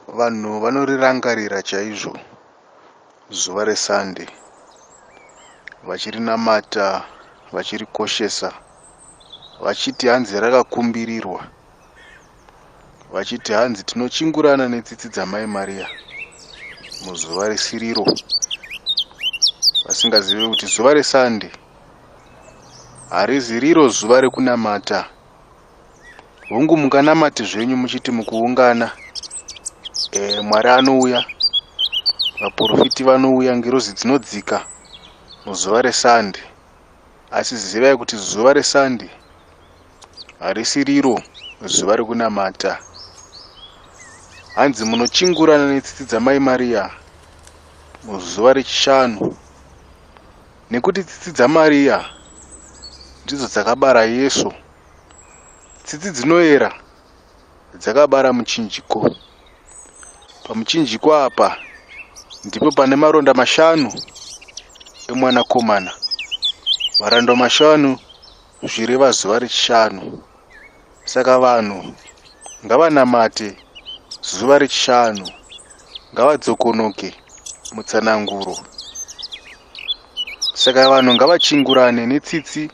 Vanhu vanorirangarira chaizvo zuva reSunday, vachirinamata, vachirikoshesa, vachiti hanzi rakakumbirirwa, vachiti hanzi tinochingurana netsitsi dzamai Maria muzuva resiriro, vasingazivi kuti zuva reSunday harizi riro zuva rekunamata. Hungu munganamati zvenyu muchiti mukuungana, Mwari anouya, vaprofiti vanouya, ngirozi dzinodzika muzuva reSunday. Asi zivai kuti zuva reSunday harisi riro zuva rekunamata. Hanzi munochingurana netsitsi dzamai Maria muzuva rechishanu, nekuti tsitsi dzaMaria ndidzo dzakabara Yesu. Tsitsi dzinoera dzakabara muchinjiko. Pamuchinjiko apa ndipo pane maronda 5 emwanakomana. Maronda 5 zvireva zuva rechishanu. Saka vanhu ngavanamate zuva rechishanu, ngavadzokonoke mutsananguro. Saka vanhu ngavachingurane netsitsi,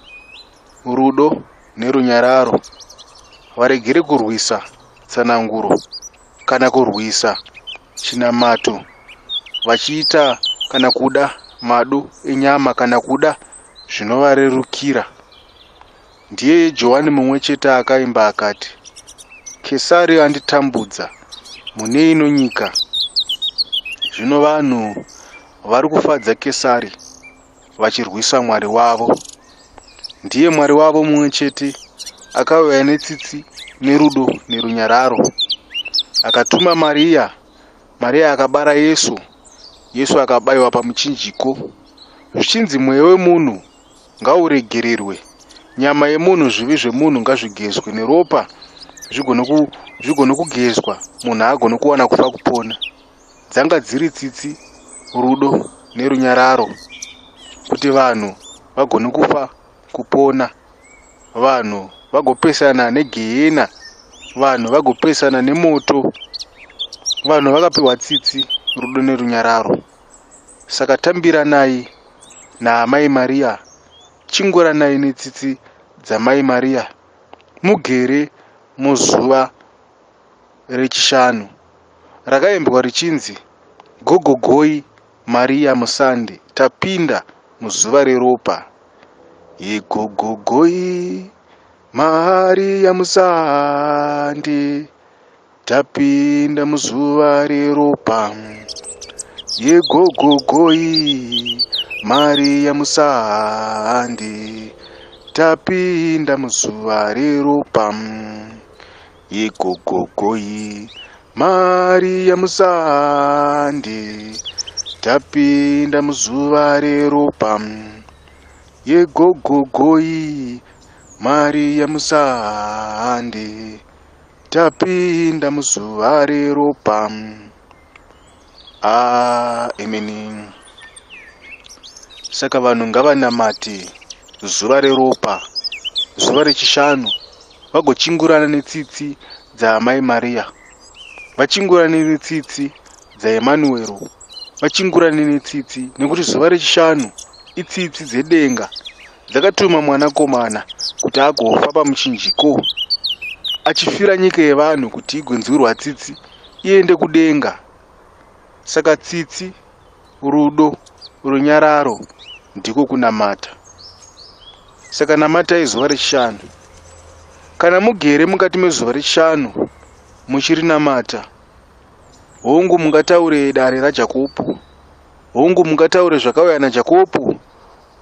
rudo nerunyararo, varegere kurwisa tsananguro kana kurwisa chinamato, vachiita kana kuda mado enyama kana kuda zvinovarerukira. Ndiye Johane mumwe chete akaimba akati, Kesari anditambudza mune ino nyika. Zvino vanhu vari kufadza Kesari vachirwisa Mwari wavo. Ndiye Mwari wavo mumwe chete akauya netsitsi nerudo nerunyararo, akatuma Maria. Maria akabara Yesu. Yesu akabayiwa pamuchinjiko. Zvichinzi mweya wemunhu ngauregererwe, nyama yemunhu, zvivi zvemunhu ngazvigezwe neropa, zvigone kugezwa, munhu agone kuwana kufa kupona. Dzanga dziri tsitsi, rudo nerunyararo, kuti vanhu vagone kufa kupona, vanhu vagopesana negehena, vanhu vagopesana nemoto. Vanhu vakapiwa tsitsi, rudo nerunyararo. Saka tambiranai naamai Maria, chinguranai netsitsi dzamai Maria, mugere muzuva rechishanu rakaimbwa richinzi gogogoi Maria muSunday. Tapinda muzuva reropa. Yegogogoi Maria muSunday, tapinda muzuva reropa. Yegogogoi Maria muSunday, tapinda muzuva reropa. Yegogogoi Maria muSunday, tapinda muzuva reropa. Yegogogoi Maria muSunday, tapinda muzuva reropa. Amen. Saka vanhu ngavanamate zuva reropa, zuva rechishanu, vagochingurana netsitsi dzaamai Maria, vachingurane netsitsi dzaEmanuero, vachingurane netsitsi, nekuti zuva rechishanu itsitsi dzedenga dzakatuma mwanakomana kuti agofa pamuchinjiko, achifira nyika yevanhu kuti igwenzurwa tsitsi iende kudenga. Saka tsitsi, rudo, runyararo ndiko kunamata. Saka namatai zuva rechishanu. Kana mugere mukati mezuva rechishanu muchirinamata, hongu mungataure dare raJakobho, hongu mungataure zvakauya naJakobho,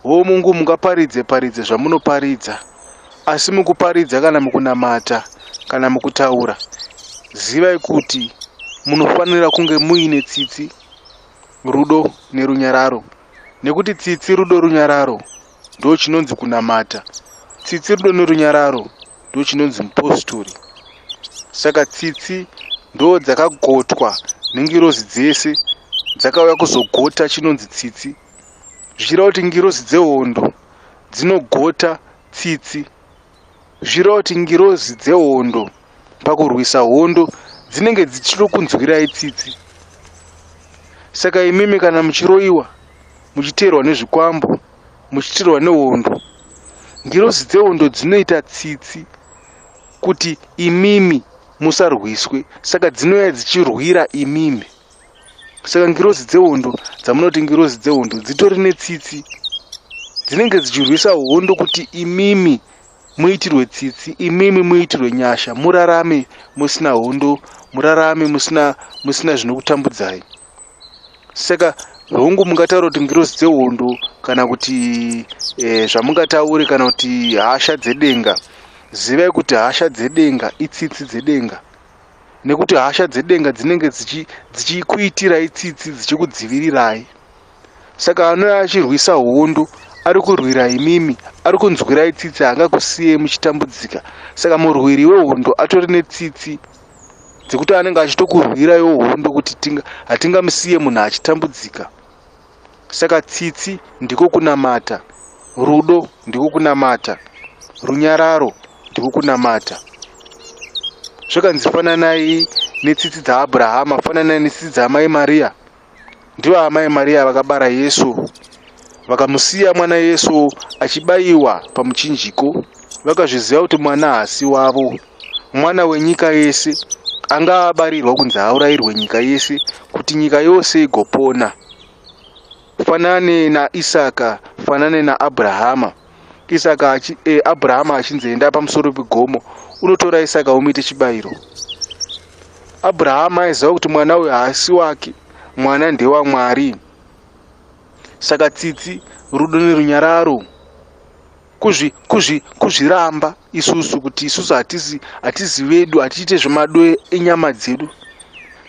hongu mungaparidze zvamunoparidza. Asi mukuparidza kana mukunamata kana mukutaura, zivai kuti munofanira kunge muine tsitsi, rudo nerunyararo, nekuti tsitsi, rudo, runyararo ndo chinonzi kunamata. Tsitsi, rudo nerunyararo ndo chinonzi mupostori. Saka tsitsi ndo dzakagotwa nengirozi dzese, dzakauya kuzogota chinonzi tsitsi. Zvichireva kuti ngirozi dzehondo dzinogota tsitsi. Zvichireva kuti ngirozi dzehondo pakurwisa hondo dzinenge dzichitokunzwirai tsitsi. Saka imimi kana muchiroiwa, muchiteerwa nezvikwambo, muchiteerwa nehondo, ngirozi dzehondo dzinoita tsitsi kuti imimi musarwiswe. Saka dzinouya dzichirwira imimi. Saka ngirozi dzehondo dzamunoti ngirozi dzehondo dzitori netsitsi, dzinenge dzichirwisa hondo kuti imimi muitirwe tsitsi, imimi muitirwe nyasha, murarame musina hondo, murarame musina zvinokutambudzai. Saka hongu mungataura kuti ngirozi dzehondo kana kuti zvamungataure kana kuti hasha dzedenga, zivai kuti hasha dzedenga itsitsi dzedenga, nekuti hasha dzedenga dzinenge dzichikuitirai tsitsi, dzichikudzivirirai. Saka anouya achirwisa hondo ari kurwira imimi, ari kunzwirai tsitsi, haangakusiyei muchitambudzika. Saka murwiri wehondo atori netsitsi dzekuti anenge achitokurwiraiwo hondo kuti hatingamusiye munhu achitambudzika. Saka tsitsi ndiko kunamata, rudo ndiko kunamata, runyararo ndiko kunamata. Zvakanzi fananai netsitsi dzaAbhurahama, fananai netsitsi dzaamai Mariya. Ndivo amai Mariya vakabara Yesu, vakamusiya mwana Yesu achibayiwa pamuchinjiko. Vakazviziva kuti mwana haasi wavo, mwana wenyika yese, anga abarirwa kunzi aurayirwe nyika yese kuti nyika yose igopona. Fanane naIsaka, fanane naAbhurahama. Abhurahama achinzoenda pamusoro pegomo, unotora Isaka umuite chibayiro. Abhurahama aiziva kuti mwana uyu haasi wake, mwana ndewa Mwari. Saka tsitsi, rudo nerunyararo, kuzviramba isusu kuti isusu hatizi vedu, hatiite zvemado enyama dzedu,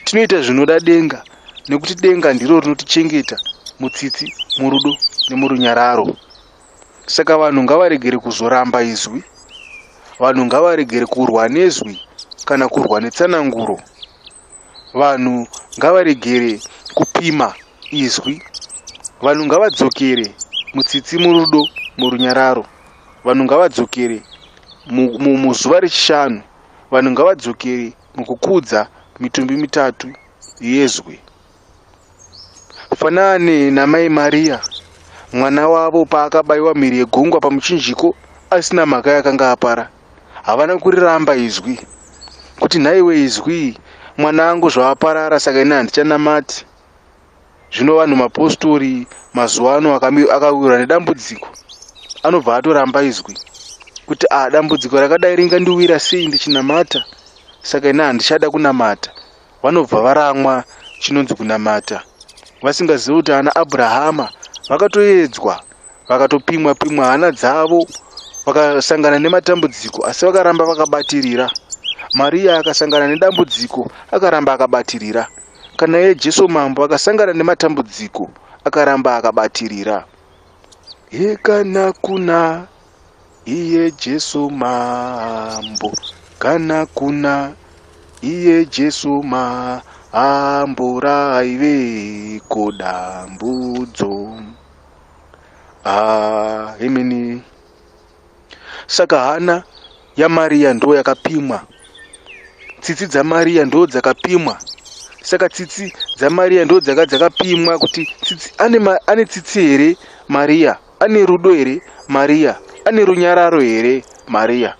tinoita zvinoda denga, nekuti denga ndiro rinotichengeta mutsitsi, murudo nemurunyararo. Saka vanhu ngavaregere kuzoramba izwi, vanhu ngavaregere kurwa nezwi kana kurwa netsananguro, vanhu ngavaregere kupima izwi, vanhu ngavadzokere mutsitsi, murudo, murunyararo, vanhu ngavadzokere muzuva rechishanu, vanhu ngavadzokere mukukudza mitumbi mitatu yezwi. Fanane namai Mariya, mwana wavo paakabayiwa mhiri yegungwa pamuchinjiko asina mhaka yakanga apara, havana kuriramba izwi kuti nhaiwe izwi, mwana angu zvaaparara, saka ine handichanamati. Zvino vanhu mapostori mazuva ano akawirwa nedambudziko, anobva atoramba izwi kuti dambudziko rakadai ringandiwira sei ndichinamata, saka ine handichada kunamata. Vanobva varamwa chinonzi kunamata, vasingazivi kuti ana Abhurahama vakatoedzwa, vakatopimwa hana dzavo, vakasangana nematambudziko, asi vakaramba vakabatirira. Mariya akasangana nedambudziko, akaramba akabatirira. Kana iye Jesu mambo akasangana nematambudziko, akaramba akabatirira. Kana kuna iye Jesu mambo, kana kuna iye Jesu mambo, raive kodambudzo. Ameni. Saka hana yaMariya ndo yakapimwa, tsitsi dzaMariya ndo dzakapimwa. Saka tsitsi dzaMariya ndo dzakapimwa kuti ane tsitsi here Mariya, ane rudo here Mariya, ane runyararo here Mariya.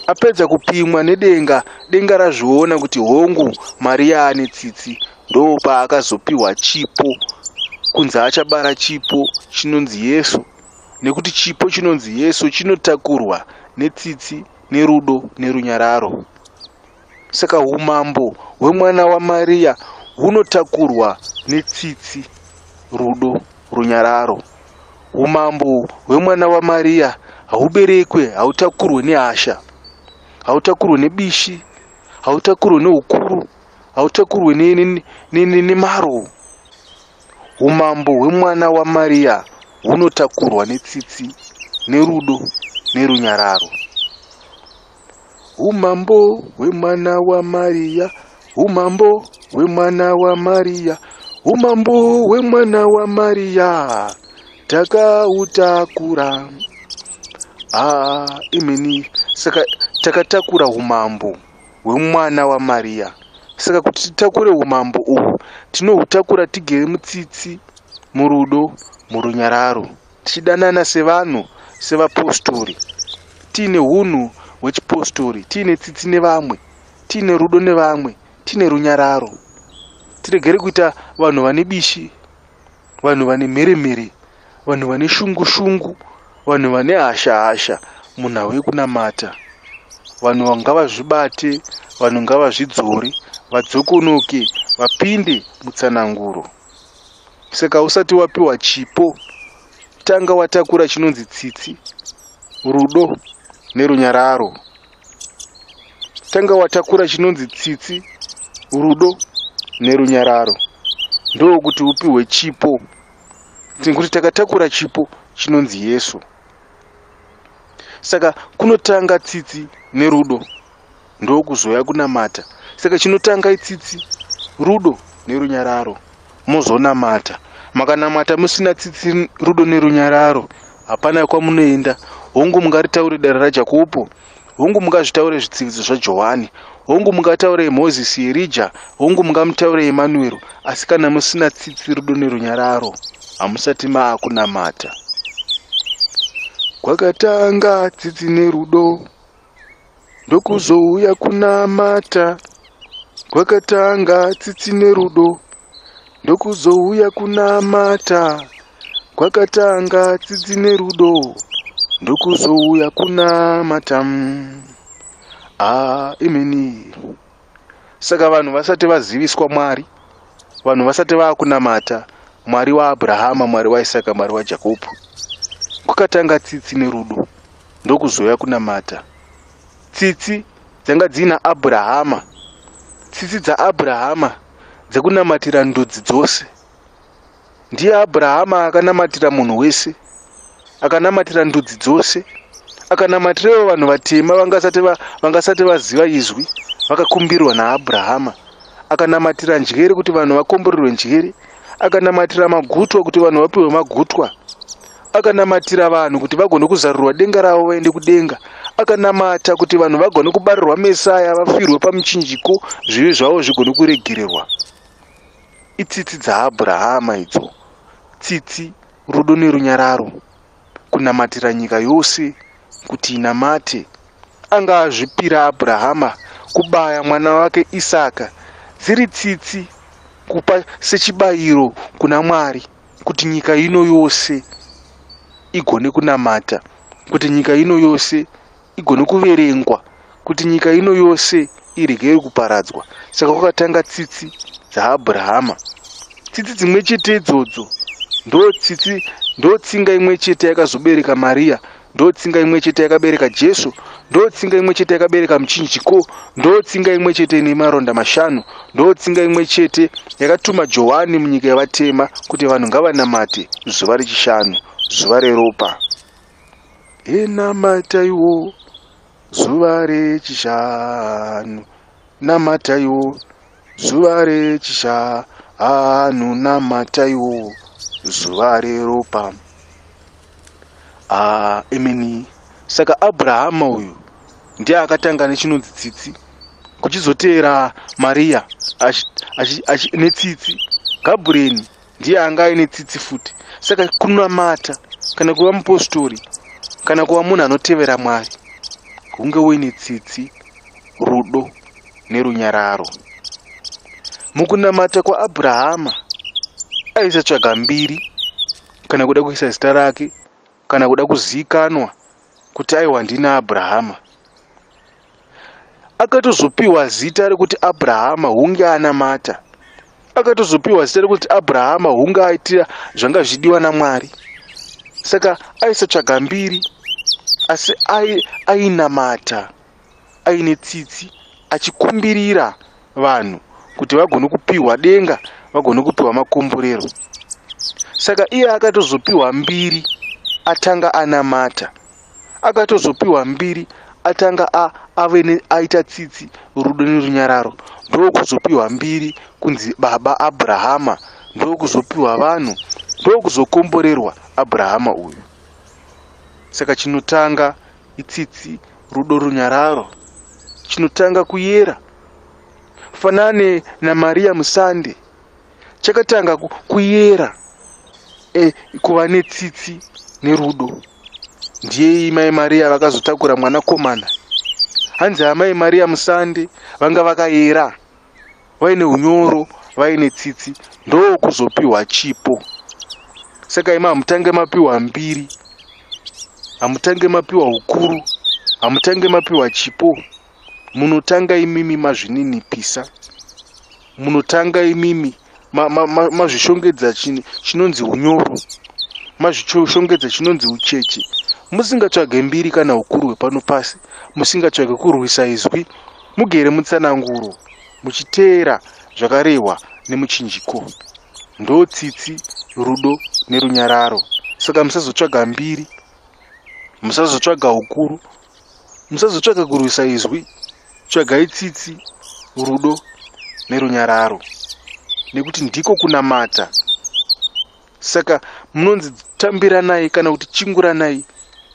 Apedza kupimwa nedenga, denga razviona kuti hongu Mariya ane tsitsi, ndo paakazopiwa chipo, kunzi achabara chipo chinonzi Yesu, nekuti chipo chinonzi Yesu chinotakurwa netsitsi, nerudo nerunyararo. Saka umambo hwemwana waMariya hunotakurwa netsitsi, rudo, runyararo. Umambo hwemwana waMariya hauberekwe, hautakurwe nehasha, hautakurwe nebishi, hautakurwe neukuru, hautakurwe nemaro. Umambo hwemwana waMariya hunotakurwa netsitsi, nerudo nerunyararo. Umambo hwemwana waMariya, umambo hwemwana waMariya, umambo hwemwana waMariya, takautakura. Imeni. Saka takatakura umambo hwemwana waMariya, Saka kuti titakure umambo uhu tinohutakura tigere mutsitsi, murudo, murunyararo, tichidanana sevanhu, sevapostori, tiine hunhu hwechipostori, tiine tsitsi nevamwe, tiine rudo nevamwe, tiine runyararo. Tiregere kuita vanhu vane bishi, vanhu vane mheremhere, vanhu vane shungu-shungu, vanhu vane hasha-hasha munhau yekunamata. Vanhu ngavazvibate, vanhu ngavazvidzore, vadzokonoke, vapinde mutsananguro. Saka usati wapiwa chipo, tanga watakura chinonzi tsitsi, rudo nerunyararo. Tanga watakura chinonzi tsitsi, rudo nerunyararo. Ndokuti upiwe chipo. Tikuti takatakura chipo chinonzi Yesu. Saka kunotanga tsitsi nerudo, ndokuzoya kunamata. Saka chinotanga itsitsi, rudo nerunyararo, mozonamata. Makanamata musina tsitsi, rudo nerunyararo, hapana kwamunoenda. Hongu mungaritaure dare raJakobo, hongu mungazvitaure zvitsividzo zvaJohane, hongu mungataure Moses, Elijah, hongu mungamutaure Emmanuel, asi kana musina tsitsi, rudo nerunyararo, hamusati maakunamata. Kwakatanga tsitsi nerudo, ndokuzouya kunamata. Kwakatanga tsitsi nerudo, ndokuzouya kunamata. Kwakatanga tsitsi nerudo, ndokuzouya kunamata. Ameni. Saka vanhu vasati vaziviswa Mwari, vanhu vasati vakunamata Mwari waAbrahama, Mwari waIsaka, Mwari waJakobo, kwakatanga tsitsi nerudo, ndokuzoya kunamata. Tsitsi dzanga dzina Abrahama, tsitsi dzaAbrahama dzekunamatira ndudzi dzose. Ndiye Abrahama akanamatira munhu wese, akanamatira ndudzi dzose, akanamatirawo vanhu vatema vangasati vaziva izwi, vakakumbirwa naAbrahama. Akanamatira njere kuti vanhu vakomborerwe njere, akanamatira magutwa kuti vanhu vapiwe magutwa, akanamatira vanhu kuti vagone kuzarurwa denga ravo vaende kudenga, akanamata kuti vanhu vagone kubarirwa Mesaya, vafirwe pamuchinjiko, zvivi zvavo zvigone kuregererwa. Itsitsi dzaAbrahama idzo, tsitsi, rudo nerunyararo, kunamatira nyika yose kuti inamate. Anga azvipira Abrahama kubaya mwana wake Isaka, dziri tsitsi kupa sechibayiro kuna Mwari, kuti nyika ino yose igone kunamata, kuti nyika ino yose igone kuverengwa, kuti nyika ino yose irege kuparadzwa. Saka kwakatanga tsitsi dzaAbrahama. Tsitsi dzimwe chete idzodzo ndo tsinga imwe chete yakazobereka Maria, ndo tsinga imwe chete yakabereka Jesu, ndo tsinga imwe chete yakabereka muchinjiko, ndo tsinga imwe chete ine maronda mashanu, ndo tsinga imwe chete yakatuma Johane munyika yavatema kuti vanhu ngavanamate zuva rechishanu, zuva reropa. Namataiwo zuva rechishanu, namataiwo zuva rechishanu, namataiwo zuva reropa. Ameni. Saka Abrahama uyu ndiye akatanga nechinonzi tsitsi, kuchizoteera Maria netsitsi. Gabriel ndiye anga aine tsitsi futi. Saka kunamata, kana kuva mupostori, kana kuva munhu anotevera Mwari, hunge uine tsitsi, rudo nerunyararo. Mukunamata kwaAbrahama aisatsvaga mbiri, kana kuda kuisa zita rake, kana kuda kuzikanwa kuti aiwa ndina Abrahama. Akatozopiwa zita rekuti Abrahama hunge anamata, akatozopiwa zita rekuti Abrahama hunge aitira zvanga zvidiwa naMwari. Saka aisatsvaga mbiri, asi ainamata, aine tsitsi, achikumbirira vanhu kuti vagone kupiwa denga, vagone kupiwa makomborero. Saka iye akatozopiwa mbiri, atanga anamata. Akatozopiwa mbiri, atanga aita tsitsi, rudo nerunyararo. Ndokuzopiwa mbiri kunzi baba Abrahama, ndokuzopiwa vanhu, ndokuzokomborerwa Abrahama uyu. Saka chinotanga itsitsi, rudo, runyararo, chinotanga kuyera. fanane naMaria Musande, chakatanga kuyera kuva netsitsi nerudo. Ndiye mai Maria vakazotakura mwanakomana. Hanzi amai Maria Musande vanga vakayera, vaine unyoro, vaine tsitsi, ndo kuzopiwa chipo. Saka ima hamutange mapiwa mbiri, hamutange mapiwa ukuru, hamutange mapiwa chipo. Munotanga imimi mazvininipisa, munotanga imimi mazvishongedza chinonzi unyoro, mazvishongedza chinonzi ucheche. Musingatsvage mbiri kana ukuru hwepano pasi, musingatsvage kurwisa izwi, mugere mutsananguro, muchiteera zvakarehwa nemuchinjiko. Ndo tsitsi, rudo nerunyararo. Saka musazotsvaga mbiri, musazotsvaga ukuru, musazotsvaga kurwisa izwi, tsvagai tsitsi, rudo nerunyararo, nekuti ndiko kunamata. Saka munonzi tambiranai kana kuti chinguranai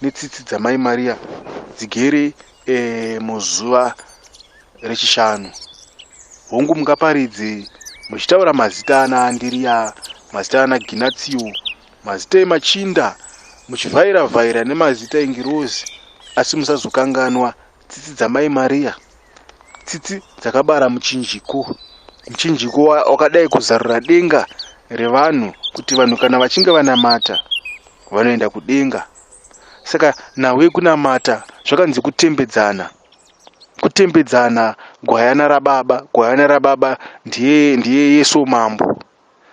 netsitsi dzamai Maria dzigere muzuva rechishanu. Hongu mungaparidze muchitaura mazita ana Andiriya, mazita ana Ginatsiyo, mazita emachinda, muchivhaira-vhaira nemazita engirozi, asi musazokanganwa tsitsi dzamai Maria, tsitsi dzakabara muchinjiko. Muchinjiko wakadai kuzarura denga revanhu, kuti vanhu kana vachinge vanamata vanoenda kudenga. Saka nawe kunamata zvakanzi kutembedzana. Kutembedzana gwayana rababa, gwayana rababa ndiye Yesu mambo.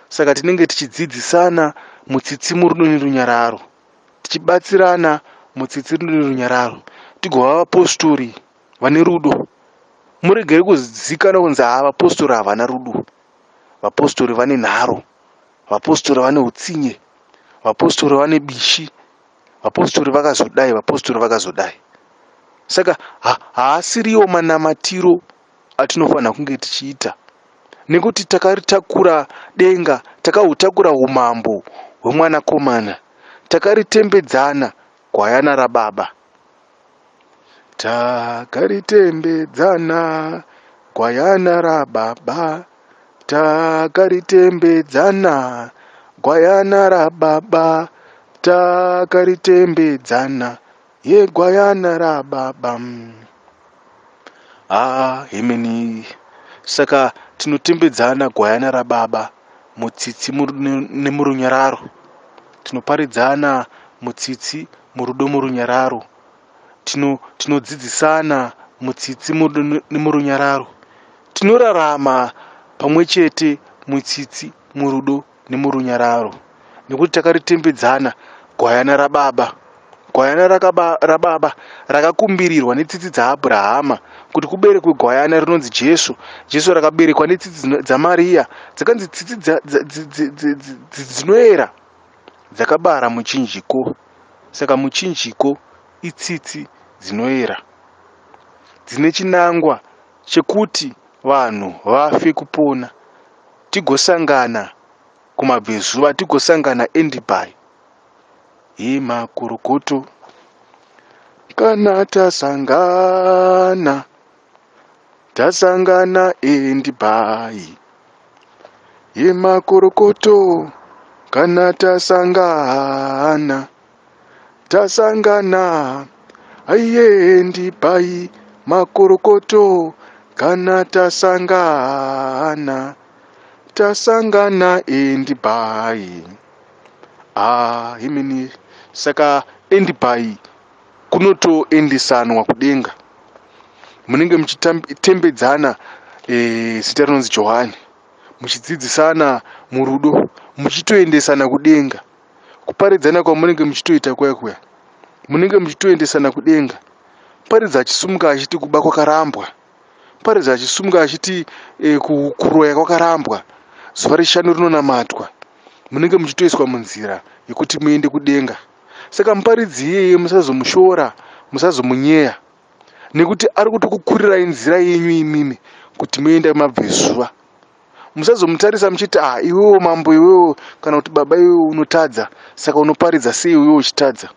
Saka tinenge tichidzidzisana mutsitsi murudo nerunyararo, tichibatsirana mutsitsi rudo nerunyararo, tigova vapostori vane rudo. Muregere kuzikana kunzi vapostori havana rudo. Vapostori vane nharo, vapostori vane utsinye, vapostori vane bishi, vapostori vakazodai, vapostori vakazodai. Saka haasiriwo manamatiro atinofanira kunge tichiita, nekuti takaritakura denga, takahutakura umambo hwemwanakomana, takaritembedzana gwayana rababa. Takaritembedzana gwayana rababa, takaritembedzana gwayana rababa, takaritembedzana gwayana rababa. Hemeni. Saka tinotembedzana gwayana rababa mutsitsi nemurunyararo, tinoparidzana mutsitsi murudo murunyararo, tinodzidzisana mutsitsi nemurunyararo, tinorarama pamwe chete mutsitsi murudo nemurunyararo, nekuti takaritembedzana gwayana rababa. Gwayana rababa rakakumbirirwa netsitsi dzaAbhurahama kuti kuberekwe gwayana rinonzi Jesu. Jesu rakaberekwa netsitsi dzaMaria, dzakanzi tsitsi dzinoera, dzakabara muchinjiko. Saka muchinjiko itsitsi dzinoera, dzine chinangwa chekuti vanhu vafe kupona, tigosangana kumabvezuva, tigosangana Endibai. Makurukutu kana tasangana Endibai. Makurukutu kana tasangana Endibai. Makurukutu kana tasangana Endibai. Himini. Saka Endibai kunotoendesanwa kudenga. Munenge muchitembedzana zita rinonzi Johane, muchidzidzisana murudo, muchitoendesana kudenga. Kuparidzana kwamunenge muchitoita kuya munenge muchitoendesana kudenga. Paridza achisumuka achiti kuba kwakarambwa, paridza achisumuka achiti kuroya kwakarambwa, zuva reshanu rinonamatwa, munenge muchitoiswa munzira yekuti muende kudenga. Saka muparidzi iyeye musazomushora, musazomunyeya, nekuti ari kutokukurirai nzira yenyu imimi kuti muende mabvezuva. Musazomutarisa muchiti iwewo mambo, iwewo kana kuti baba, iwewo unotadza, saka unoparidza sei iwewo uchitadza.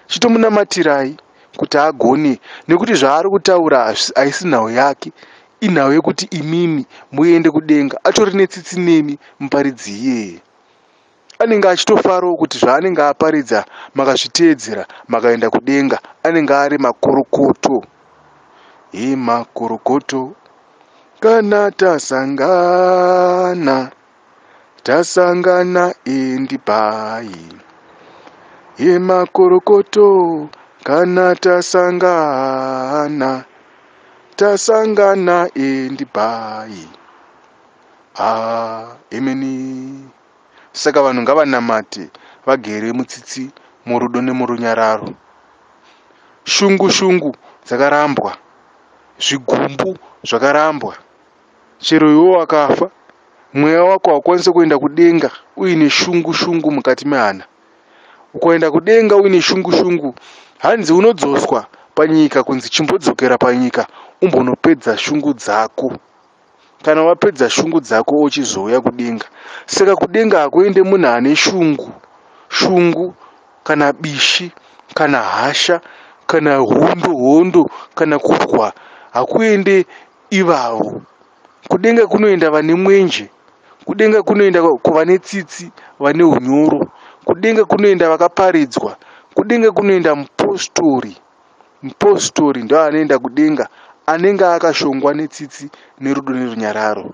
Chitomunamatirai kuti agone, nekuti zvaari kutaura haisi nhau yake, inhau yekuti imimi muende kudenga, atori netsitsi nemi muparidzi iyeye. Anenge achitofarawo kuti zvaanenge aparidza makazviteedzera makaenda kudenga, anenge ari makorokoto. Makorokoto kana tasangana, tasangana endi pai. Makorokoto kana tasangana, tasangana endi pai. Ameni. Saka vanhu ngavanamate, vagere mutsitsi, murudo nemurunyararo. Shungu shungu dzakarambwa, zvigumbu zvakarambwa. Chero iwo wakafa, mweya wako haukwanisi kuenda kudenga uine shungu shungu mukati mehana. Ukaenda kudenga uine shungu shungu, hanzi unodzoswa panyika kunzi chimbodzokera panyika umbonopedza shungu dzako. Kana wapedza shungu dzako uchizouya kudenga. Saka kudenga hakuende munhu ane shungu, shungu kana bishi kana hasha kana hondo kana kurwa, hakuende ivavo. Kudenga kunoenda vane mwenje, kudenga kunoenda kuvane tsitsi, vane unyoro, kudenga kunoenda vakaparidzwa, kudenga kunoenda mupostori. Mupostori ndo anoenda kudenga, anenge akashongwa netsitsi nerudo nerunyararo.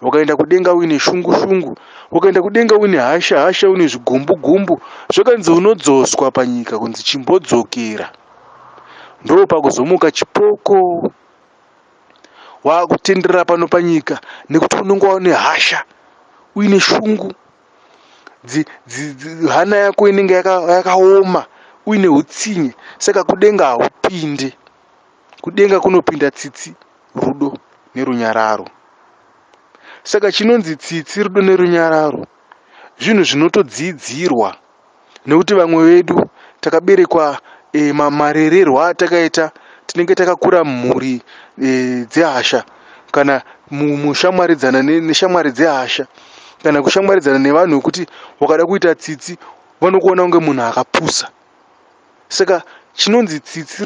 Ukaenda kudenga uine shungu shungu, ukaenda kudenga uine hasha hasha, uine zvigumbu gumbu, zvakanzi unodzoswa panyika kunzi chimbodzokera. Ndo pakuzomuka chipoko wakutenderera pano panyika, nekuti unenge waone hasha, uine shungu, hana yako inenge yakaoma, uine hutsinye. Saka kudenga haupinde. Kudenga kunopinda tsitsi, rudo nerunyararo. Saka chinonzi tsitsi, rudo nerunyararo zvinhu zvinotodzidzirwa, nekuti vamwe vedu takaberekwa marererwo atakaita, tinenge takakura mumhuri dzehasha, kana mushamwaridzana neshamwari dzehasha, kana kushamwaridzana nevanhu kuti wakada kuita tsitsi vanokuona kunge munhu akapusa. Saka chinonzi tsitsi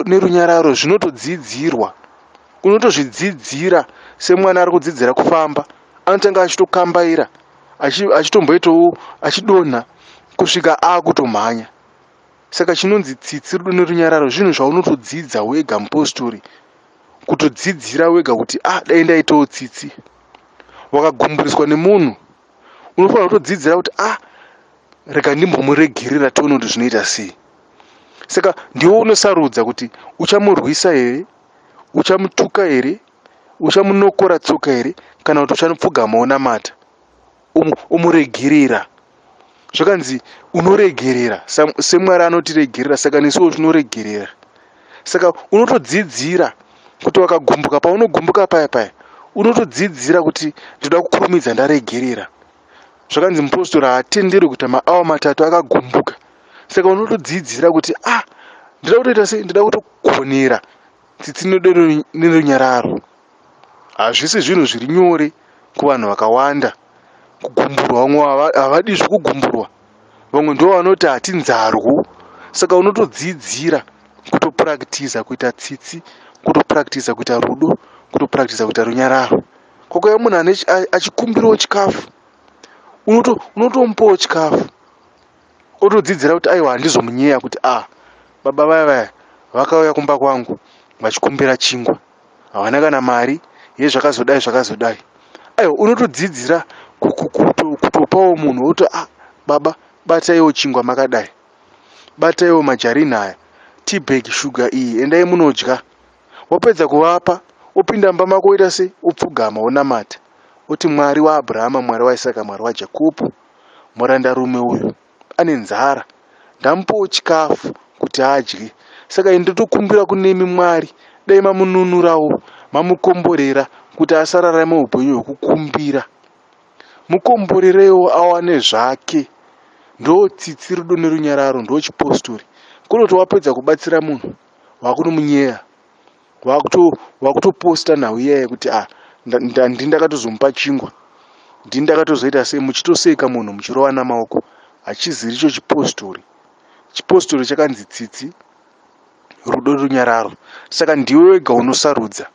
nerunyararo zvinotodzidzirwa. Unotozvidzidzira semwana ari kudzidzira kufamba, anotanga achitokambaira, achitomboitawo achidonha kusvika akutomhanya. Saka chinonzi tsitsi, rudo nerunyararo zvinhu zvaunotodzidza wega mupostori, kutodzidzira wega kuti dai ndaitawo tsitsi. Wakagumburiswa nemunhu, unofanira kutodzidzira kuti rega ndimbomuregerera tione kuti zvinoita sei. Saka ndiwo unosarudza kuti uchamurwisa here, uchamutuka here, uchamunokora tsoka here, kana kuti uchanopfugama unamata umuregerera. Zvakanzi unoregerera, semwari anotiregerera, saka nesuwo tinoregerera. Saka unotodzidzira kuti wakagumbuka, paunogumbuka paya paya unotodzidzira kuti ndoda kukurumidza ndaregerera. Zvakanzi mupostori haatenderwi kuti maawa matatu akagumbuka. Saka unotodzidzira kuti ndoda kutoita sei, ndoda kutogonera tsitsi nerunyararo. Hazvisi zvinhu zviri nyore kuvanhu vakawanda kugumburwa. Vamwe havadi zvokugumburwa, vamwe ndo vanoti hatinzarwo. Saka unotodzidzira kutopurakitiza kuita tsitsi, kutopurakitiza kuita rudo, kutopurakitiza kuita runyararo. Kwakauya munhu achikumbirawo chikafu, unotomupawo chikafu, otodzidzira kuti aiwa handizomunyeya kuti baba vaya vakauya kumba kwangu vachikumbira chingwa, havana kana mari yezvakazodai zvakazodai. Aiwa, unotodzidzira kutopawo munhu woti baba bataiwo chingwa makadai, bataiwo majarini aya, teabag shuga iyi, endai munodya. Wapedza kuvapa, opinda mba mako oita sei, opfugama onamata, oti Mwari waAbhurahama, Mwari waIsaka, Mwari waJakobho, murandarume uyu ane nzara, ndamupawo chikafu kuti adye. Saka ndotokumbira kunemi Mwari, dai mamununurawo, mamukomborera kuti asararame upenyu hwekukumbira. Mukomborerewo awane zvake. Ndo tsitsi, rudo nerunyararo, ndo chipostori. Kunoti wapedza kubatsira munhu, wakunomunyeya, wakutoposta nhau iyaya kuti ndindakatozomupa chingwa, ndindakatozoita sei, muchitoseka munhu muchirova namaoko. Hachiziri icho chipostori. Chipostori chakanzi tsitsi, rudo nerunyararo. Saka ndiwe wega unosarudza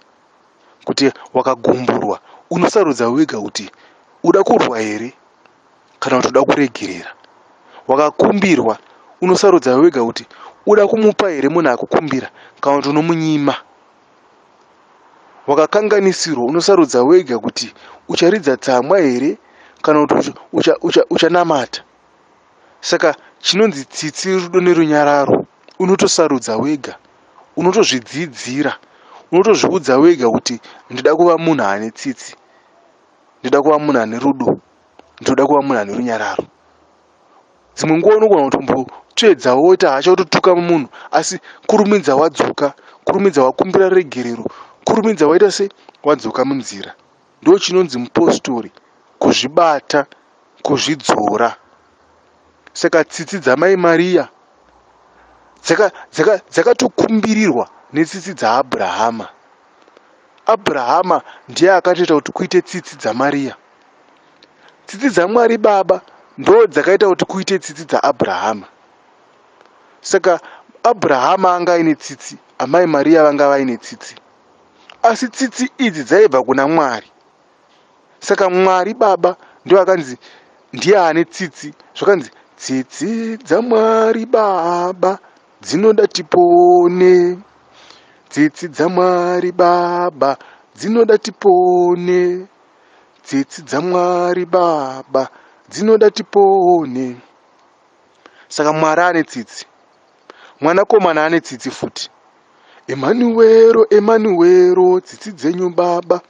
kuti wakagumburwa unosarudza wega kuti uda kurwa here kana kuti uda kuregerera. Wakakumbirwa unosarudza wega kuti uda kumupa here munhu akukumbira kana kuti unomunyima. Wakakanganisirwa unosarudza wega kuti ucharidza tsamwa here kana kuti uchanamata. Saka chinonzi tsitsi, rudo nerunyararo unotosarudza wega, unotozvidzidzira, unotozviudza wega kuti ndida kuva munhu ane tsitsi, ndida kuva munhu ane rudo, ndoda kuva munhu ane runyararo. Dzimwe nguva unogona kutombotsvedza woita hachakutotuka munhu, asi kurumidza wadzoka, kurumidza wakumbira regerero, kurumidza waita se wadzoka munzira. Ndo chinonzi mupostori, kuzvibata, kuzvidzora. Saka tsitsi dzamai Mariya dzakatokumbirirwa netsitsi dzaAbhurahama. Abhurahama ndiye akatoita kuti kuite tsitsi dzaMariya. Tsitsi dzaMwari Baba ndo dzakaita kuti kuite tsitsi dzaAbhurahama. Saka Abhurahama anga aine tsitsi, amai Mariya vanga vaine tsitsi, asi tsitsi idzi dzaibva kuna Mwari. Saka Mwari Baba ndio akanzi ndiye ane tsitsi, zvakanzi tsitsi dzaMwari Baba dzinoda tipone, tsitsi dzaMwari Baba dzinoda tipone, tsitsi dzaMwari Baba dzinoda tipone. Saka Mwari ane tsitsi, mwanakomana ane tsitsi futi. Emanuwero, Emanuwero, tsitsi dzenyu Baba.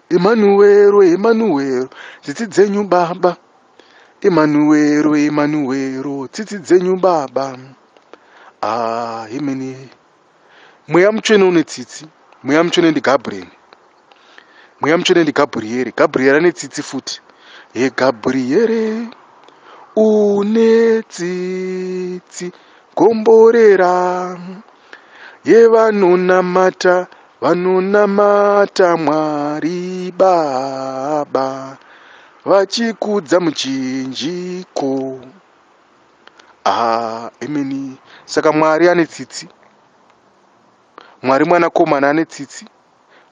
Emanuwero, Emanuwero, tsitsi dzenyu Baba. Emanuwero, Emanuwero, tsitsi dzenyu Baba. Imeni. Mweya mutsvene une tsitsi. Mweya mutsvene ndi Gabriel. Mweya mutsvene ndi Gabriel. Gabriel ane tsitsi futi. Gabriel une tsitsi gomborera yevanonamata, vanonamata Mwari Baba vachikudza muchinjiko. Imeni. Saka Mwari ane tsitsi, Mwari mwanakomana ane tsitsi,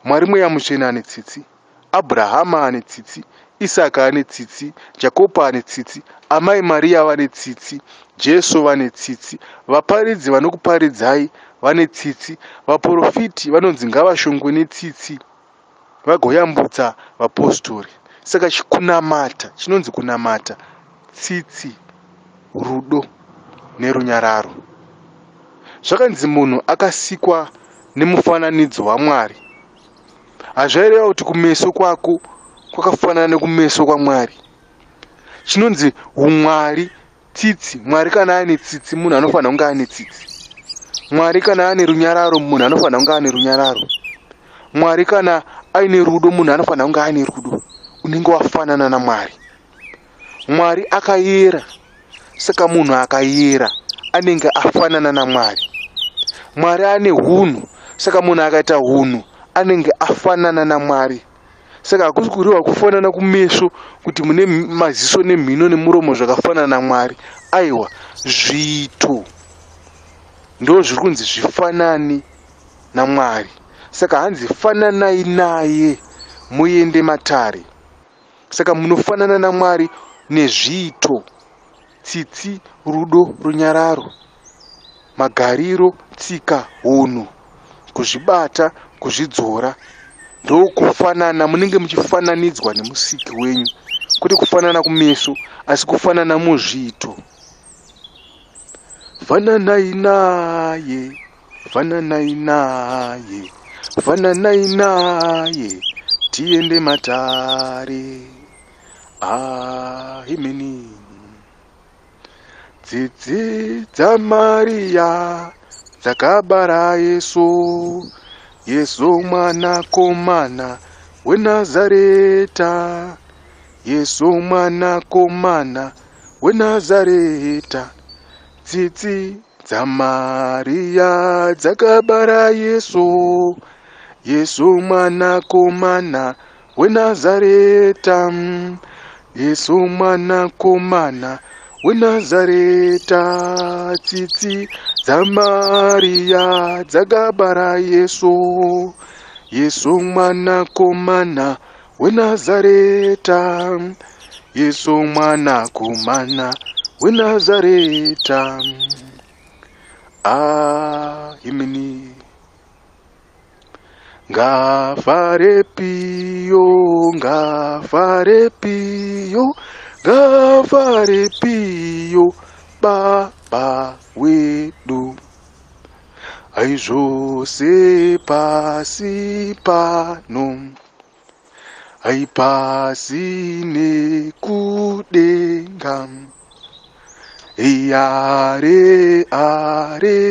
Mwari mweya mutsvene ane tsitsi, Abhurahama ane tsitsi, Isaka ane tsitsi, Jakobo ane tsitsi, amai Mariya vane tsitsi, Jesu vane tsitsi, vaparidzi vanokuparidzai vane tsitsi, vaprofiti vanonzi ngavashongwe netsitsi vagoyambutsa vapostori. Saka kunamata, chinonzi kunamata, tsitsi, rudo nerunyararo. Zvakanzi munhu akasikwa nemufananidzo waMwari. Hazvaireva kuti kumeso kwako kwakafanana nekumeso kwaMwari. Chinonzi umwari, tsitsi. Mwari kana ane tsitsi, munhu anofanira kunge ane tsitsi. Mwari kana ane runyararo, munhu anofanira kunge ane runyararo. Mwari kana aine rudo, munhu anofanira kunge ane rudo. Unenge wafanana naMwari. Mwari akayera, saka munhu akayera anenge afanana naMwari. Mwari ane hunhu, saka munhu akaita hunhu anenge afanana naMwari. Saka hakusi kuriwa kufanana kumeso kuti mune maziso nemhino nemuromo zvakafanana naMwari. Aiwa, zviito ndo zviri kunzi zvifanani naMwari. Saka hanzi fananai naye muende matare. Saka munofanana naMwari nezviito, tsitsi, rudo, runyararo, magariro, tsika, hunhu, kuzvibata, kuzvidzora. Ndo kufanana, munenge muchifananidzwa nemusiki wenyu, kuti kufanana kumeso asi kufanana muzviito. Fananai naye, fananai naye, fananai naye, tiende matare. Imeni. Tsitsi dzaMariya dzakabara Yesu, Yesu mwanakomana weNazareta, Yesu mwanakomana weNazareta. Tsitsi dzaMariya dzakabara Yesu, Yesu mwanakomana weNazareta, Yesu mwanakomana weNazareta. Tsitsi dzaMariya dzakabara Yesu, Yesu mwanakomana weNazareta, Yesu mwanakomana weNazareta. Imini ngafare piyo, ngafare piyo, ngafare piyo Baba wedu. Aizvose pasi pano, aipasi nekudenga, Yare areruya,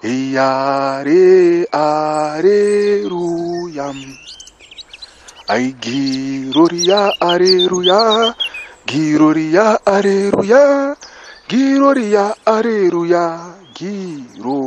Yare areruya, ai giroria areruya, giroria areruya, giroria areruya, giroria.